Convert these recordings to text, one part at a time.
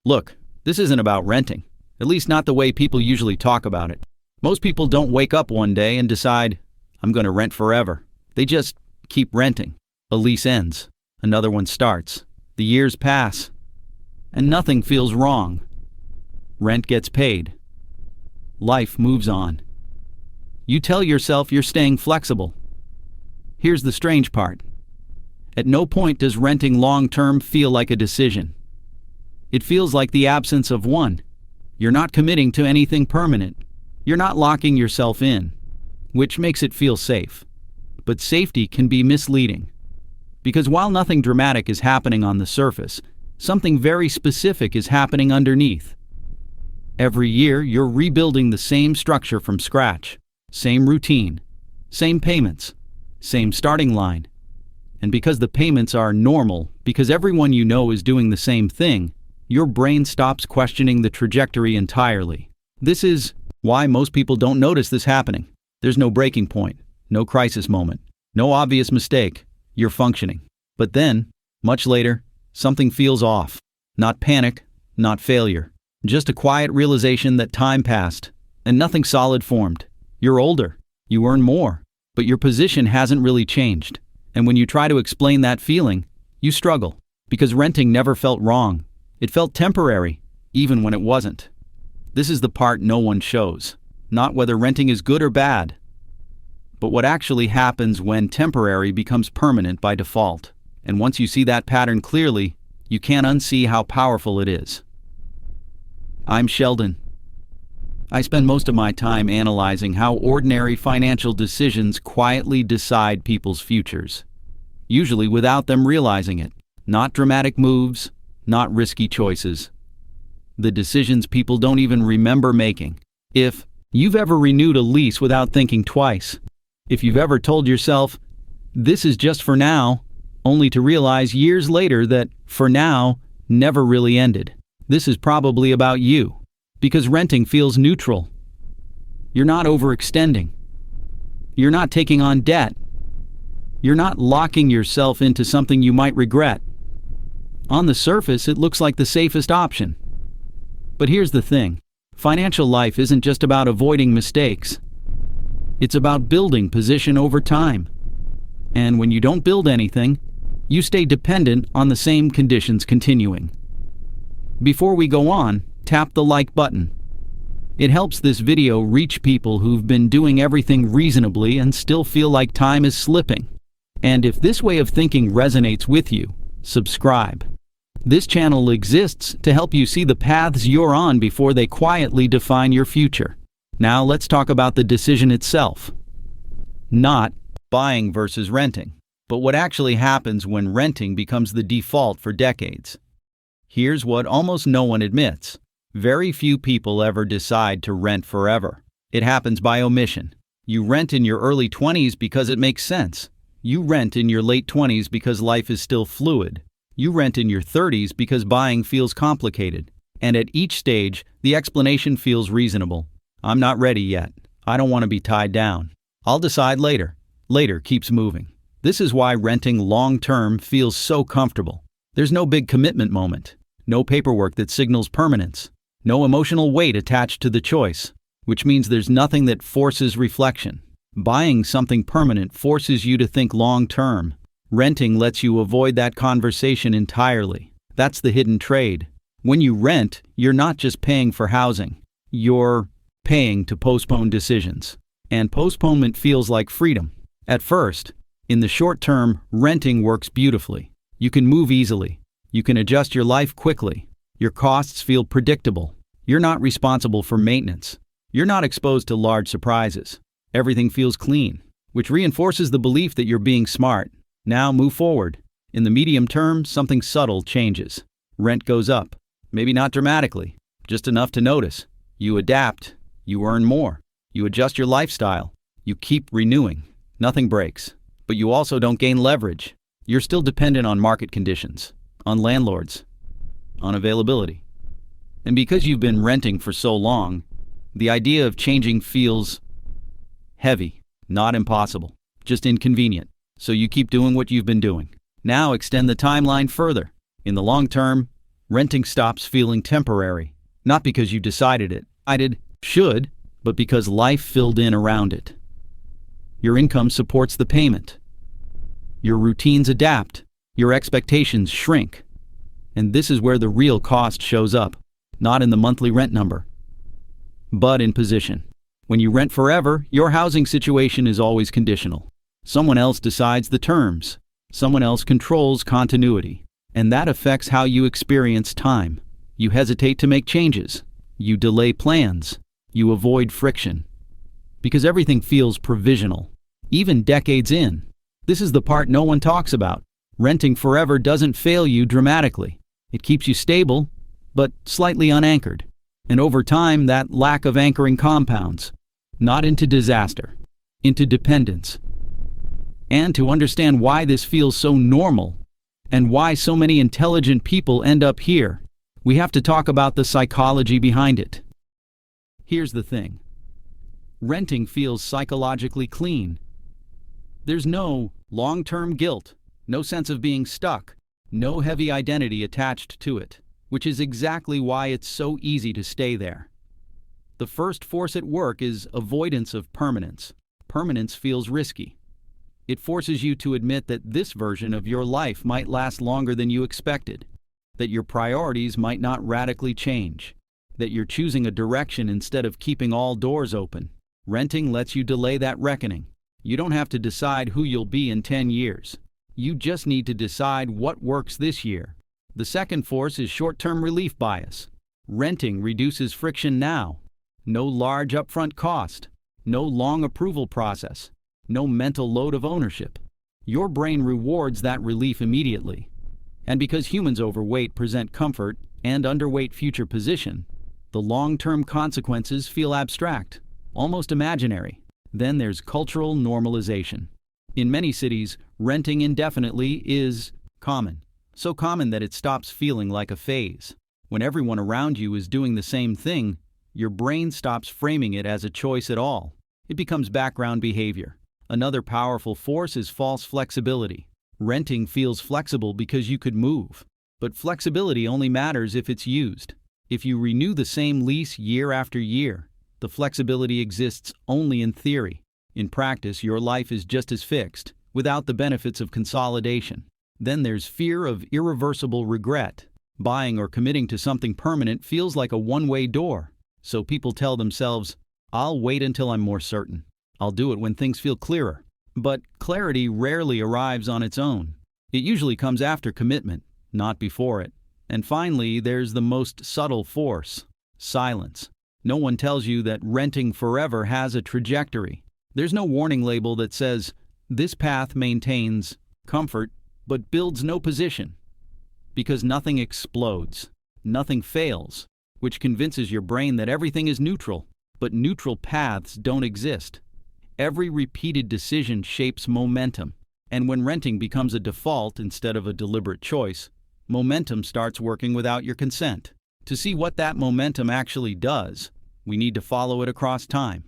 Look, this isn't about renting, at least not the way people usually talk about it. Most people don't wake up one day and decide, I'm going to rent forever. They just keep renting. A lease ends, another one starts, the years pass, and nothing feels wrong. Rent gets paid. Life moves on. You tell yourself you're staying flexible. Here's the strange part. At no point does renting long-term feel like a decision. It feels like the absence of one. You're not committing to anything permanent. You're not locking yourself in, which makes it feel safe. But safety can be misleading. Because while nothing dramatic is happening on the surface, something very specific is happening underneath. Every year, you're rebuilding the same structure from scratch. Same routine, same payments, same starting line. And because the payments are normal, because everyone you know is doing the same thing, your brain stops questioning the trajectory entirely. This is why most people don't notice this happening. There's no breaking point, no crisis moment, no obvious mistake. You're functioning. But then, much later, something feels off. Not panic, not failure. Just a quiet realization that time passed, and nothing solid formed. You're older, you earn more, but your position hasn't really changed. And when you try to explain that feeling, you struggle. Because renting never felt wrong. It felt temporary, even when it wasn't. This is the part no one shows. Not whether renting is good or bad, but what actually happens when temporary becomes permanent by default. And once you see that pattern clearly, you can't unsee how powerful it is. I'm Sheldon. I spend most of my time analyzing how ordinary financial decisions quietly decide people's futures. Usually without them realizing it. Not dramatic moves, not risky choices. The decisions people don't even remember making. If you've ever renewed a lease without thinking twice, if you've ever told yourself, this is just for now, only to realize years later that for now never really ended, this is probably about you. Because renting feels neutral. You're not overextending. You're not taking on debt. You're not locking yourself into something you might regret. On the surface, it looks like the safest option. But here's the thing. Financial life isn't just about avoiding mistakes. It's about building position over time. And when you don't build anything, you stay dependent on the same conditions continuing. Before we go on, tap the like button. It helps this video reach people who've been doing everything reasonably and still feel like time is slipping. And if this way of thinking resonates with you, subscribe. This channel exists to help you see the paths you're on before they quietly define your future. Now let's talk about the decision itself. Not buying versus renting, but what actually happens when renting becomes the default for decades. Here's what almost no one admits. Very few people ever decide to rent forever. It happens by omission. You rent in your early 20s because it makes sense. You rent in your late 20s because life is still fluid. You rent in your 30s because buying feels complicated. And at each stage, the explanation feels reasonable. I'm not ready yet. I don't want to be tied down. I'll decide later. Later keeps moving. This is why renting long-term feels so comfortable. There's no big commitment moment. No paperwork that signals permanence. No emotional weight attached to the choice, which means there's nothing that forces reflection. Buying something permanent forces you to think long-term. Renting lets you avoid that conversation entirely. That's the hidden trade. When you rent, you're not just paying for housing. You're paying to postpone decisions. And postponement feels like freedom. At first, in the short term, renting works beautifully. You can move easily. You can adjust your life quickly. Your costs feel predictable. You're not responsible for maintenance. You're not exposed to large surprises. Everything feels clean, which reinforces the belief that you're being smart. Now move forward. In the medium term, something subtle changes. Rent goes up. Maybe not dramatically, just enough to notice. You adapt. You earn more. You adjust your lifestyle. You keep renewing. Nothing breaks. But you also don't gain leverage. You're still dependent on market conditions, on landlords, on availability. And because you've been renting for so long, the idea of changing feels heavy, not impossible, just inconvenient. So you keep doing what you've been doing. Now extend the timeline further. In the long term, Renting stops feeling temporary, not because you decided it. Should, but because life filled in around it. Your income supports the payment. Your routines adapt. Your expectations shrink. And this is where the real cost shows up, not in the monthly rent number, but in position. When you rent forever, your housing situation is always conditional. Someone else decides the terms. Someone else controls continuity. And that affects how you experience time. You hesitate to make changes. You delay plans. You avoid friction. Because everything feels provisional, even decades in. This is the part no one talks about. Renting forever doesn't fail you dramatically. It keeps you stable, but slightly unanchored. And over time, that lack of anchoring compounds, not into disaster, into dependence. And to understand why this feels so normal, and why so many intelligent people end up here, we have to talk about the psychology behind it. Here's the thing. Renting feels psychologically clean. There's no long-term guilt, no sense of being stuck, no heavy identity attached to it, which is exactly why it's so easy to stay there. The first force at work is avoidance of permanence. Permanence feels risky. It forces you to admit that this version of your life might last longer than you expected, that your priorities might not radically change, that you're choosing a direction instead of keeping all doors open. Renting lets you delay that reckoning. You don't have to decide who you'll be in 10 years. You just need to decide what works this year. The second force is short-term relief bias. Renting reduces friction now. No large upfront cost. No long approval process. No mental load of ownership. Your brain rewards that relief immediately. And because humans overweight present comfort and underweight future position, the long-term consequences feel abstract, almost imaginary. Then there's cultural normalization. In many cities, renting indefinitely is common. So common that it stops feeling like a phase. When everyone around you is doing the same thing, your brain stops framing it as a choice at all. It becomes background behavior. Another powerful force is false flexibility. Renting feels flexible because you could move. But flexibility only matters if it's used. If you renew the same lease year after year, the flexibility exists only in theory. In practice, your life is just as fixed, without the benefits of consolidation. Then there's fear of irreversible regret. Buying or committing to something permanent feels like a one-way door. So people tell themselves, I'll wait until I'm more certain. I'll do it when things feel clearer. But clarity rarely arrives on its own. It usually comes after commitment, not before it. And finally, there's the most subtle force, silence. No one tells you that renting forever has a trajectory. There's no warning label that says, this path maintains comfort, but builds no position. Because nothing explodes, nothing fails, which convinces your brain that everything is neutral. But neutral paths don't exist. Every repeated decision shapes momentum. And when renting becomes a default instead of a deliberate choice, momentum starts working without your consent. To see what that momentum actually does, we need to follow it across time.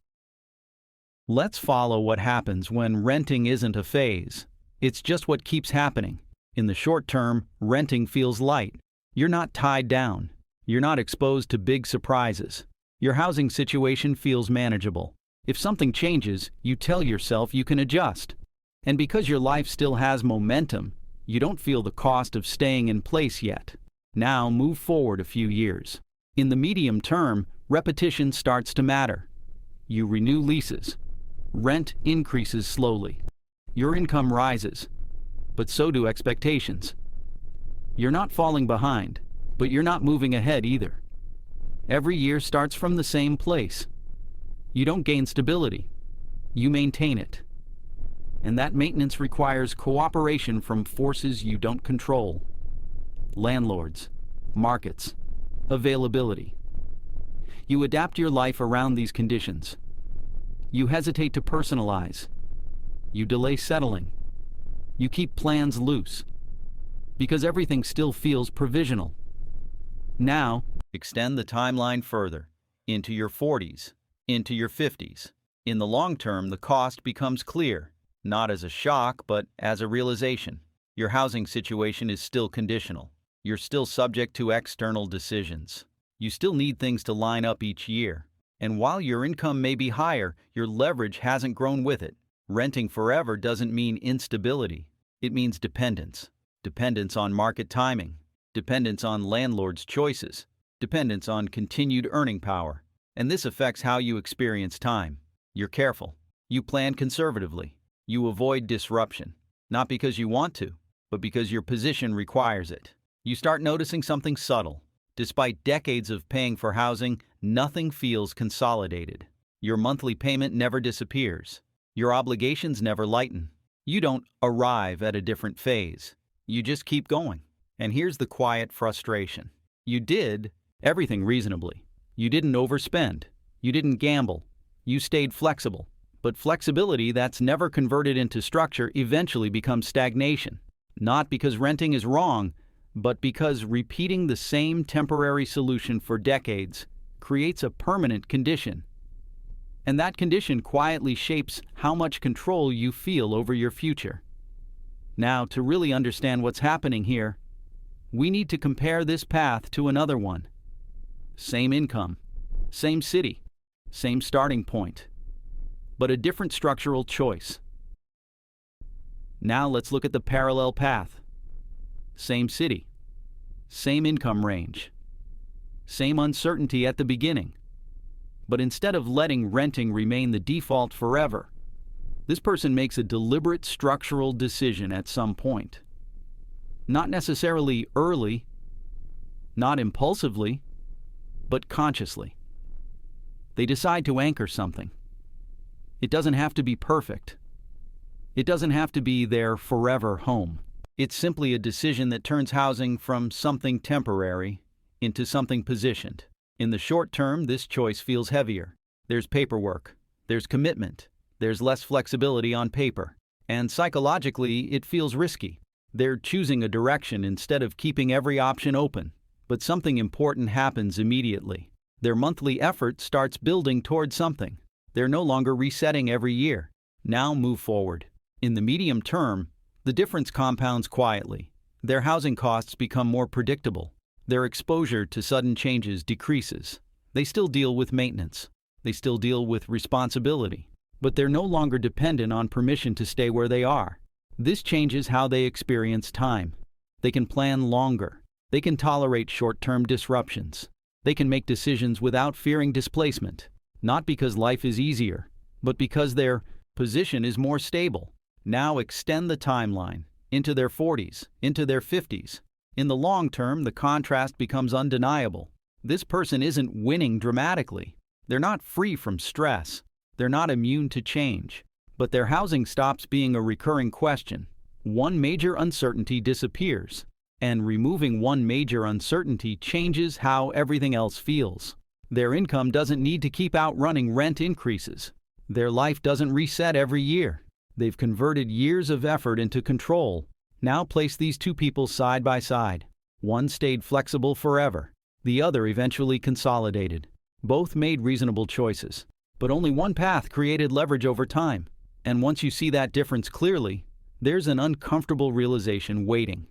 Let's follow what happens when renting isn't a phase. It's just what keeps happening. In the short term, renting feels light. You're not tied down. You're not exposed to big surprises. Your housing situation feels manageable. If something changes, you tell yourself you can adjust. And because your life still has momentum, you don't feel the cost of staying in place yet. Now move forward a few years. In the medium term, repetition starts to matter. You renew leases. Rent increases slowly. Your income rises, but so do expectations. You're not falling behind, but you're not moving ahead either. Every year starts from the same place. You don't gain stability. You maintain it. And that maintenance requires cooperation from forces you don't control. Landlords, markets, availability. You adapt your life around these conditions. You hesitate to personalize. You delay settling. You keep plans loose. Because everything still feels provisional. Now, extend the timeline further, into your 40s, into your 50s. In the long term, the cost becomes clear, not as a shock, but as a realization. Your housing situation is still conditional. You're still subject to external decisions. You still need things to line up each year. And while your income may be higher, your leverage hasn't grown with it. Renting forever doesn't mean instability. It means dependence. Dependence on market timing. Dependence on landlords' choices. Dependence on continued earning power. And this affects how you experience time. You're careful. You plan conservatively. You avoid disruption. Not because you want to, but because your position requires it. You start noticing something subtle. Despite decades of paying for housing, nothing feels consolidated. Your monthly payment never disappears. Your obligations never lighten. You don't arrive at a different phase. You just keep going. And here's the quiet frustration. You did everything reasonably. You didn't overspend. You didn't gamble. You stayed flexible. But flexibility that's never converted into structure eventually becomes stagnation. Not because renting is wrong, but because repeating the same temporary solution for decades creates a permanent condition. And that condition quietly shapes how much control you feel over your future. Now, to really understand what's happening here, we need to compare this path to another one. Same income, same city, same starting point, but a different structural choice. Now let's look at the parallel path. Same city, same income range, same uncertainty at the beginning. But instead of letting renting remain the default forever, this person makes a deliberate structural decision at some point. Not necessarily early, not impulsively, but consciously. They decide to anchor something. It doesn't have to be perfect. It doesn't have to be their forever home. It's simply a decision that turns housing from something temporary into something positioned. In the short term, this choice feels heavier. There's paperwork, there's commitment, there's less flexibility on paper, and psychologically, it feels risky. They're choosing a direction instead of keeping every option open. But something important happens immediately. Their monthly effort starts building toward something. They're no longer resetting every year. Now move forward. In the medium term, the difference compounds quietly. Their housing costs become more predictable. Their exposure to sudden changes decreases. They still deal with maintenance. They still deal with responsibility. But they're no longer dependent on permission to stay where they are. This changes how they experience time. They can plan longer. They can tolerate short-term disruptions. They can make decisions without fearing displacement. Not because life is easier, but because their position is more stable. Now extend the timeline into their 40s, into their 50s. In the long term, the contrast becomes undeniable. This person isn't winning dramatically. They're not free from stress. They're not immune to change. But their housing stops being a recurring question. One major uncertainty disappears, and removing one major uncertainty changes how everything else feels. Their income doesn't need to keep outrunning rent increases. Their life doesn't reset every year. They've converted years of effort into control. Now place these two people side by side. One stayed flexible forever. The other eventually consolidated. Both made reasonable choices. But only one path created leverage over time. And once you see that difference clearly, there's an uncomfortable realization waiting.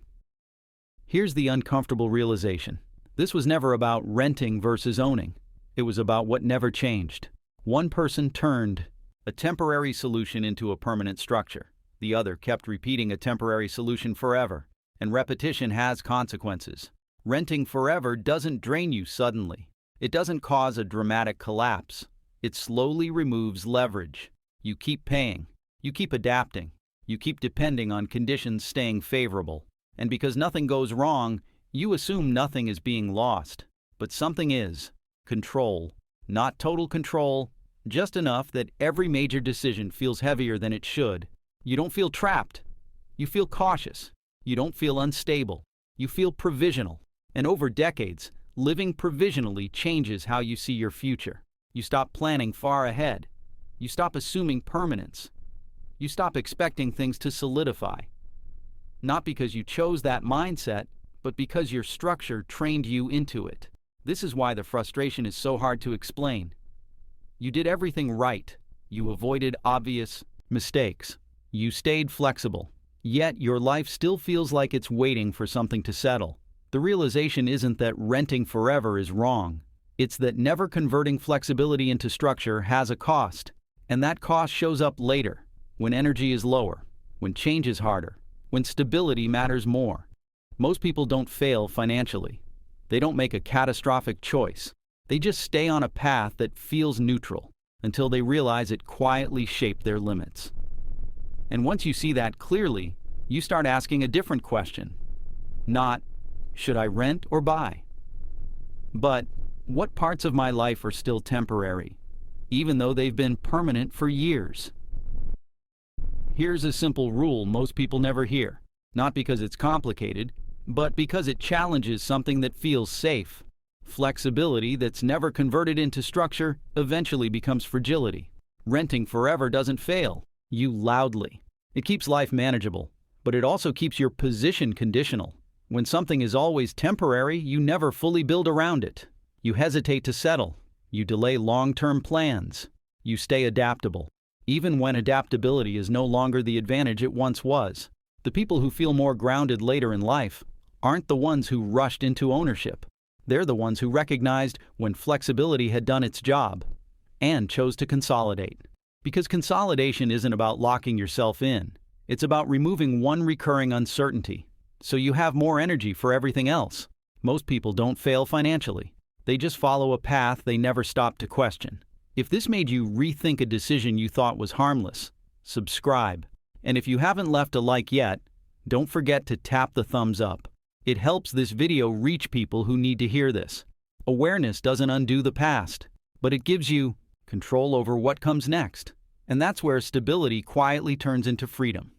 Here's the uncomfortable realization. This was never about renting versus owning. It was about what never changed. One person turned a temporary solution into a permanent structure. The other kept repeating a temporary solution forever. And repetition has consequences. Renting forever doesn't drain you suddenly. It doesn't cause a dramatic collapse. It slowly removes leverage. You keep paying. You keep adapting. You keep depending on conditions staying favorable. And because nothing goes wrong, you assume nothing is being lost. But something is. Control. Not total control, just enough that every major decision feels heavier than it should. You don't feel trapped. You feel cautious. You don't feel unstable. You feel provisional. And over decades, living provisionally changes how you see your future. You stop planning far ahead. You stop assuming permanence. You stop expecting things to solidify. Not because you chose that mindset, but because your structure trained you into it. This is why the frustration is so hard to explain. You did everything right. You avoided obvious mistakes. You stayed flexible. Yet your life still feels like it's waiting for something to settle. The realization isn't that renting forever is wrong. It's that never converting flexibility into structure has a cost. And that cost shows up later, when energy is lower, when change is harder, when stability matters more. Most people don't fail financially. They don't make a catastrophic choice. They just stay on a path that feels neutral until they realize it quietly shaped their limits. And once you see that clearly, you start asking a different question. Not, should I rent or buy? But, what parts of my life are still temporary, even though they've been permanent for years? Here's a simple rule most people never hear, not because it's complicated, but because it challenges something that feels safe. Flexibility that's never converted into structure eventually becomes fragility. Renting forever doesn't fail you loudly. It keeps life manageable, but it also keeps your position conditional. When something is always temporary, you never fully build around it. You hesitate to settle. You delay long-term plans. You stay adaptable, even when adaptability is no longer the advantage it once was. The people who feel more grounded later in life aren't the ones who rushed into ownership. They're the ones who recognized when flexibility had done its job and chose to consolidate. Because consolidation isn't about locking yourself in. It's about removing one recurring uncertainty, so you have more energy for everything else. Most people don't fail financially. They just follow a path they never stop to question. If this made you rethink a decision you thought was harmless, subscribe. And if you haven't left a like yet, don't forget to tap the thumbs up. It helps this video reach people who need to hear this. Awareness doesn't undo the past, but it gives you control over what comes next. And that's where stability quietly turns into freedom.